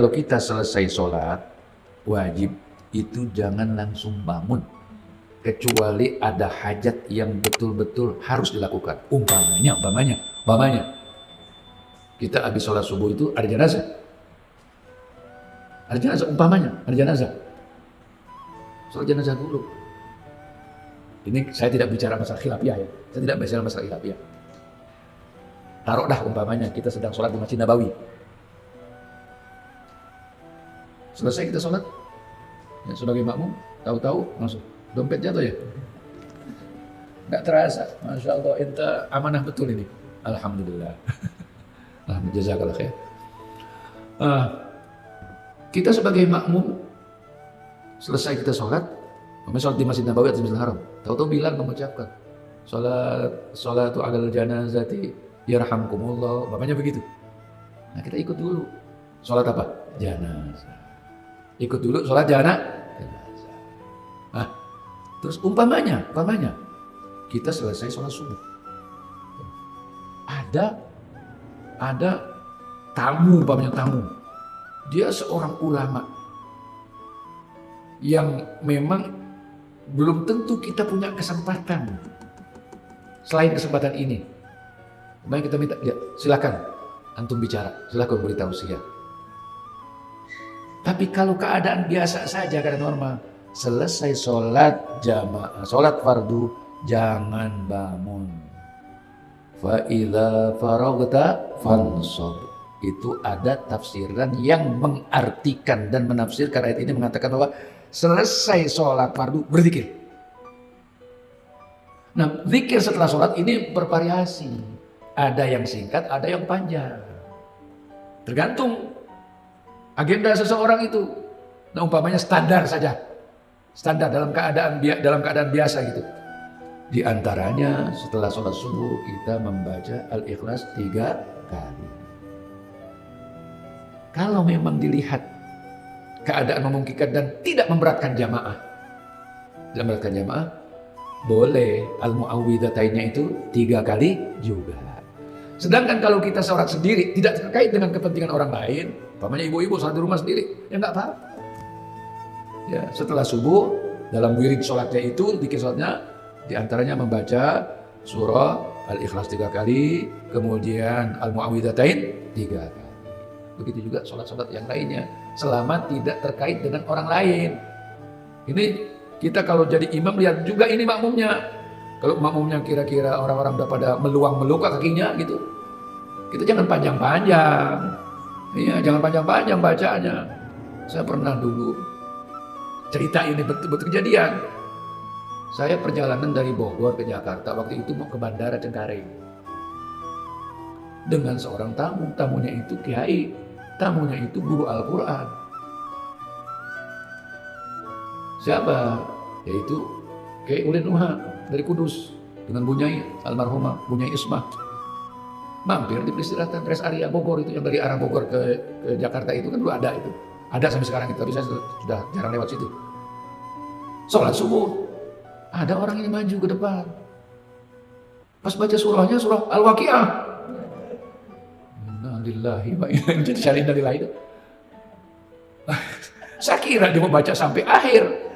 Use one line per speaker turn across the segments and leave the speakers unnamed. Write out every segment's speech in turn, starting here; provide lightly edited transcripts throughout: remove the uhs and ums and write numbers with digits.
kalau kita selesai sholat, wajib itu jangan langsung bangun. Kecuali ada hajat yang betul-betul harus dilakukan. Umpamanya. Kita habis sholat subuh itu ada jenazah. Umpamanya ada jenazah. Sholat jenazah dulu. Ini saya tidak bicara masalah khilafiyah ya. Saya tidak bicara masalah khilafiyah. Taruhlah umpamanya kita sedang sholat di Masjid Nabawi. Selesai kita sholat, ya, sebagai makmum, tahu-tahu langsung dompet jatuh ya. Nggak terasa. Masya Allah, ente amanah betul ini. Alhamdulillah. Alhamdulillah, jazakallah khair. Kita sebagai makmum, selesai kita sholat, sholat di Masjid Nabawi atau Masjidil Haram, tahu-tahu Bilal mengucapkan sholatu alal janazati yarhamkumullah, bapaknya begitu. Nah kita ikut dulu. Sholat apa? Janazah. Ikut dulu sholat janazah. Nah, terus umpamanya kita selesai sholat subuh. Ada tamu, umpamanya tamu. Dia seorang ulama yang memang belum tentu kita punya kesempatan selain kesempatan ini. Makanya kita minta, ya silakan antum bicara, silakan beritahu saya. Tapi kalau keadaan biasa saja, keadaan normal, selesai sholat jamaah, sholat fardu, jangan bangun. Fa idza faraghta fansab. Itu ada tafsiran yang mengartikan dan menafsirkan ayat ini mengatakan bahwa selesai sholat fardu berzikir. Nah, zikir setelah sholat ini bervariasi. Ada yang singkat, ada yang panjang. Tergantung agenda seseorang itu. Nah, umpamanya standar saja. Standar dalam keadaan biasa gitu. Di antaranya setelah sholat subuh kita membaca Al-Ikhlas 3 kali. Kalau memang dilihat keadaan memungkinkan dan tidak memberatkan jamaah, boleh Al-Mu'awwidhatainnya itu 3 kali juga. Sedangkan kalau kita sholat sendiri, tidak terkait dengan kepentingan orang lain, umpamanya ibu-ibu sholat di rumah sendiri, ya nggak apa-apa. Ya, setelah subuh, dalam wirid sholatnya itu, dikir sholatnya, diantaranya membaca surah Al-Ikhlas 3 kali, kemudian Al-Mu'awwidhatain 3 kali. Begitu juga sholat-sholat yang lainnya, selama tidak terkait dengan orang lain. Ini kita kalau jadi imam lihat juga ini makmumnya. Kalau makmumnya kira-kira orang-orang udah pada meluang-meluka kakinya gitu, kita jangan panjang-panjang. Iya, jangan panjang-panjang bacaannya. Saya pernah dulu cerita ini betul-betul kejadian. Saya perjalanan dari Bogor ke Jakarta, waktu itu mau ke Bandara Cengkareng. Dengan seorang tamu, tamunya itu kiai, tamunya itu guru Al-Quran. Siapa? Yaitu Kiai Ulin Nuha dari Kudus dengan Bunyai almarhumah Bunyai Ismah. Mampir di peristirahatan rest area Bogor itu, yang dari arah Bogor ke Jakarta itu kan dulu ada itu. Ada sampai sekarang itu, tapi saya sudah jarang lewat situ. Sholat subuh, ada orang ini maju ke depan. Pas baca surahnya, surah Al-Waqi'ah. Innalillahi wa inna ilaihi raji'un. Jadi dari lain. Saya kira dia mau baca sampai akhir.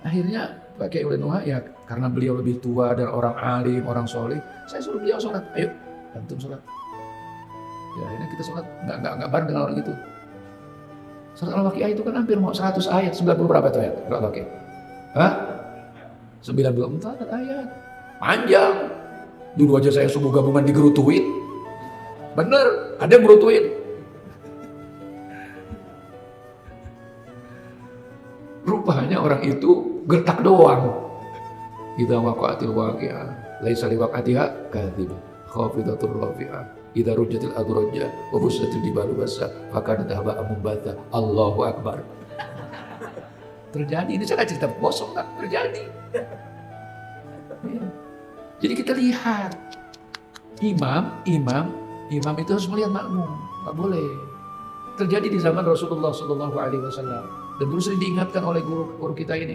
Akhirnya pakai oleh Nuha, ya karena beliau lebih tua dan orang alim, orang soleh, saya suruh beliau sholat. Ayo, antum sholat. Ya ini kita sholat, nggak bareng dengan orang itu. Surat Al-Waqi'ah itu kan hampir mau 100 ayat, 90 berapa itu ayat? Surat Al-Waqi'ah? Hah? 94 ayat. Panjang. Dulu aja saya subuh gabungan digerutuin. Bener, ada yang gerutuin. Rupanya orang itu gertak doang. Idza waqa'atil waqi'ah laisa liwaqa'atiha kadhibah khafidatur rafi'ah idza rujjatil ardu rajja wa bussatil jibalu bassa fakanat haba'an mumbatha. Allahu akbar. Terjadi, ini saya cerita kosong, kan terjadi. Jadi kita lihat imam itu harus melihat makmum, nggak boleh. Terjadi di zaman Rasulullah SAW. Dan dulu sering diingatkan oleh guru kita ini,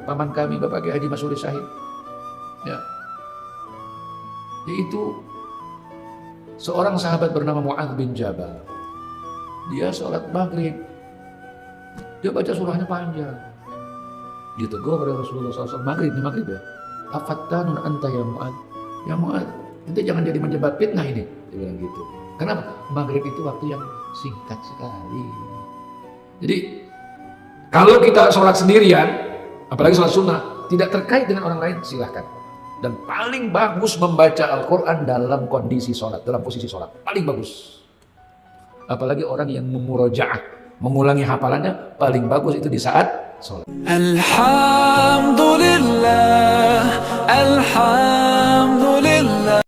paman kami Bapak Kiai Haji Masuri Syahid. Ya. Yaitu seorang sahabat bernama Mu'adz bin Jabal. Dia sholat maghrib, dia baca surahnya panjang. Ditegur oleh Rasulullah SAW, maghrib ya. Afattanun anta ya Mu'ad. Ya Mu'ad, nanti jangan jadi menjebak fitnah ini. Dia bilang gitu. Kenapa? Maghrib itu waktu yang singkat sekali. Jadi kalau kita sholat sendirian, apalagi sholat sunnah, tidak terkait dengan orang lain, silahkan. Dan paling bagus membaca Al-Quran dalam kondisi sholat, dalam posisi sholat. Paling bagus. Apalagi orang yang memurojaah, mengulangi hafalannya, paling bagus itu di saat sholat.
Alhamdulillah, alhamdulillah.